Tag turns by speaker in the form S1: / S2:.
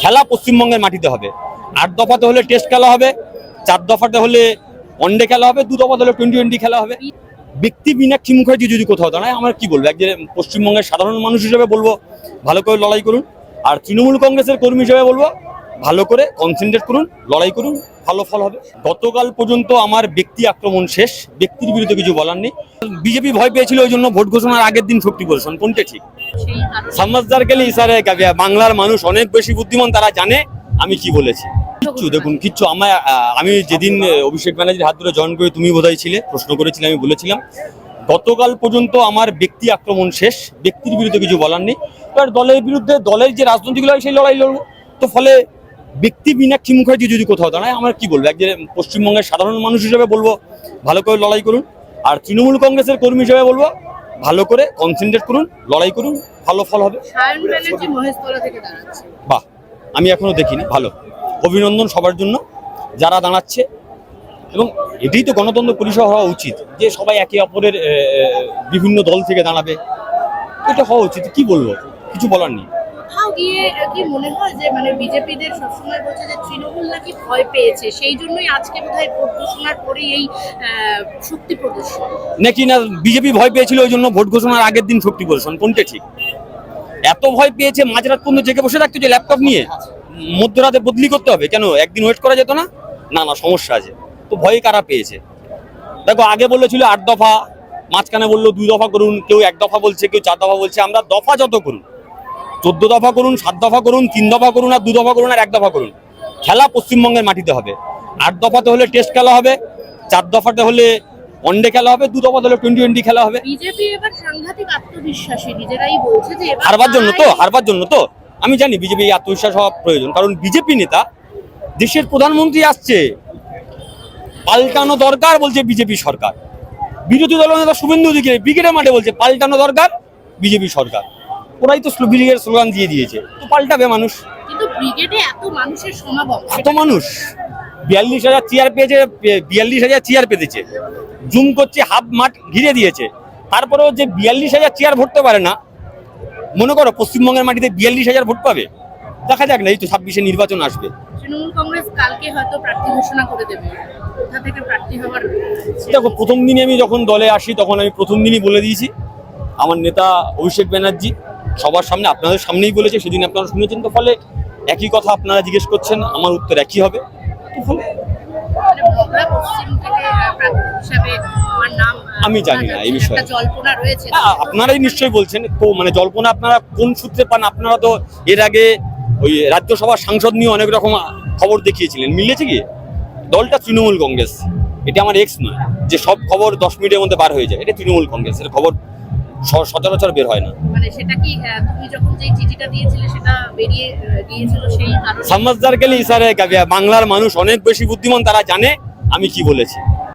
S1: খেলা পশ্চিমবঙ্গের মাটিতে হবে। 8 দফাতে হলে টেস্ট খেলা হবে, 4 দফাতে হলে ওয়ানডে খেলা হবে, 2 দফাতে হলে টি-20 খেলা হবে। ব্যক্তি মীনাক্ষী মুখার্জি যদি কোথাও দাঁড়ায়, আমার কি বলবো, একজন পশ্চিমবঙ্গের সাধারণ মানুষ হিসেবে বলবো ভালো করে লড়াই করুন। আর তৃণমূল কংগ্রেসের কর্মী হিসেবে বলবো ভালো করে কনসেন্ট্রেট করুন, লড়াই করুন, ভালো ফল হবে। গতকাল পর্যন্ত আমার ব্যক্তি আক্রমণ শেষ, ব্যক্তির বিরুদ্ধে কিছু বলার নেই। বিজেপি ভয় পেয়েছিল ওই জন্য ভোট ঘোষণার আগের দিন শক্তি প্রদর্শন, কোনটা ঠিক? সমঝদার গেলে ইশারে কাবিয়া। বাংলার মানুষ অনেক বেশি বুদ্ধিমান, তারা জানে আমি কি বলেছি। কিচ্ছু আমি যেদিন অভিষেক ব্যানার্জির হাত ধরে জয়েন করে তুমি বোধহয় ছিলে, প্রশ্ন করেছিলে, আমি বলেছিলাম গতকাল পর্যন্ত আমার ব্যক্তি আক্রমণ শেষ, ব্যক্তির বিরুদ্ধে কিছু বলার নেই। এবার দলের বিরুদ্ধে দলের যে রাজনৈতিক লড়াই, সেই লড়াই লড়বো। তো ফলে ব্যক্তি মীনাক্ষী মুখার্জি যদি কোথাও দাঁড়ায়, আমার কি বলবো, একজন পশ্চিমবঙ্গের সাধারণ মানুষ হিসেবে বলবো ভালো করে লড়াই করুন। আর তৃণমূল কংগ্রেসের কর্মী হিসেবে বলবো ভালো করে কনসেন্ট্রেট করুন, লড়াই করুন, ভালো ফল হবে। বাহ, আমি এখনো দেখিনি, ভালো, অভিনন্দন সবার জন্য যারা দাঁড়াচ্ছে। এবং এটাই তো গণতন্ত্র পরিষেবা হওয়া উচিত, যে সবাই একে অপরের বিভিন্ন দল থেকে দাঁড়াবে, এটা হওয়া উচিত। কি বলবো, কিছু বলার নেই।
S2: কি মনে হয় যে মানে বিজেপিদের সবসময় বলছে যে তৃণমূল নাকি ভয় পেয়েছে, সেই জন্যই আজকে বোধহয় ভোট ঘোষণার পরে এই শক্তি প্রদর্শন
S1: নাকি? না, বিজেপি ভয় পেয়েছিল ওই জন্য ভোট ঘোষণার আগের দিন শক্তি প্রদর্শন, কোনটা ঠিক? এত ভয় পেয়েছে মাঝরাত পর্যন্ত জেগে বসে থাকতো, যে ল্যাপটপ নিয়ে মধ্যরাতে বদলি করতে হবে, কেন একদিন ওয়েট করা যেত না? না না, সমস্যা আছে। তো ভয় কারা পেয়েছে? দেখো, আগে বলেছিল 8 দফা, মাঝখানে বললো 2 দফা করুন, কেউ 1 দফা বলছে, কেউ 4 দফা বলছে। আমরা দফা যত করুন, 14 দফা করুন, 7 দফা করুন, 3 দফা করুন, আর 2 দফা করুন, আর 1 দফা করুন, খেলা পশ্চিমবঙ্গের মাটিতে হবে। 8 দফাতে হলে টেস্ট খেলা হবে, 4 দফাতে হলে ওয়ানডে খেলা হবে, 2 দফাতে হলে টি-20 খেলা হবে।
S2: বিজেপি এবার সাংঘাতিক আত্মবিশ্বাসী, নিজেরাই বলছে যে
S1: হারবার জন্য তো আমি জানি বিজেপি আত্মবিশ্বাস হওয়া প্রয়োজন, কারণ বিজেপি নেতা, দেশের প্রধানমন্ত্রী আসছে, পাল্টানো দরকার বলছে বিজেপি সরকার। বিরোধী দল নেতা শুভেন্দু অধিকারী ব্রিগেডের মাঠে বলছে পাল্টানো দরকার বিজেপি সরকার। ওরাই তো ব্রিগেডের স্লোগান দিয়ে দিয়েছে, তো পাল্টাবে মানুষ।
S2: কিন্তু ব্রিগেডে এত মানুষের সমাগম,
S1: এত মানুষ, 42,000 চেয়ার পেয়েছে, 42,000 চেয়ার পেতেছে, জুম করছে, হাফ মাঠ ঘিরে দিয়েছে। তারপরেও যে 42,000 চেয়ার ভরতে পারে না, মনে করো পশ্চিমবঙ্গের মাটিতে 42,000 ভোট পাবে? দেখা যাক না, এই তো 26-এ নির্বাচন আসবে।
S2: তৃণমূল কংগ্রেস কালকে হয়তো প্রার্থী ঘোষণা করে দেবে, কোথা থেকে প্রার্থী হওয়ার?
S1: দেখো, প্রথম দিনে আমি যখন দলে আসি, তখন আমি প্রথম দিনই বলে দিয়েছি, আমার নেতা অভিষেক ব্যানার্জি সবার সামনে, আপনাদের সামনেই বলেছে, সেদিন আপনারা শুনেছেন। তো ফলে একই কথা আপনারা জিজ্ঞেস করছেন, আমার উত্তর একই হবে। তো ফলে আমি জানি না এই বিষয়ে, আপনারাই নিশ্চয়ই বলছেন। তো মানে জল্পনা আপনারা কোন সূত্রে পান? আপনারা তো এর আগে ওই রাজ্যসভার সাংসদ নিয়ে অনেক রকম খবর দেখিয়েছিলেন, মিলেছে কি? দলটা তৃণমূল কংগ্রেস, এটা আমার এক্স নয় যে সব খবর 10 মিনিটের মধ্যে বার হয়ে যায়। এটা তৃণমূল কংগ্রেসের খবর, সচরাচর বের হয় না।
S2: মানে সেটা কি তুমি যখন যে চিঠিটা দিয়েছিলে সেটা বেরিয়ে গিয়েছিল, সেই কারণে?
S1: সমঝদার গেলে ইশারে কাবিয়া। বাংলার মানুষ অনেক বেশি বুদ্ধিমান, তারা জানে আমি কি বলেছি।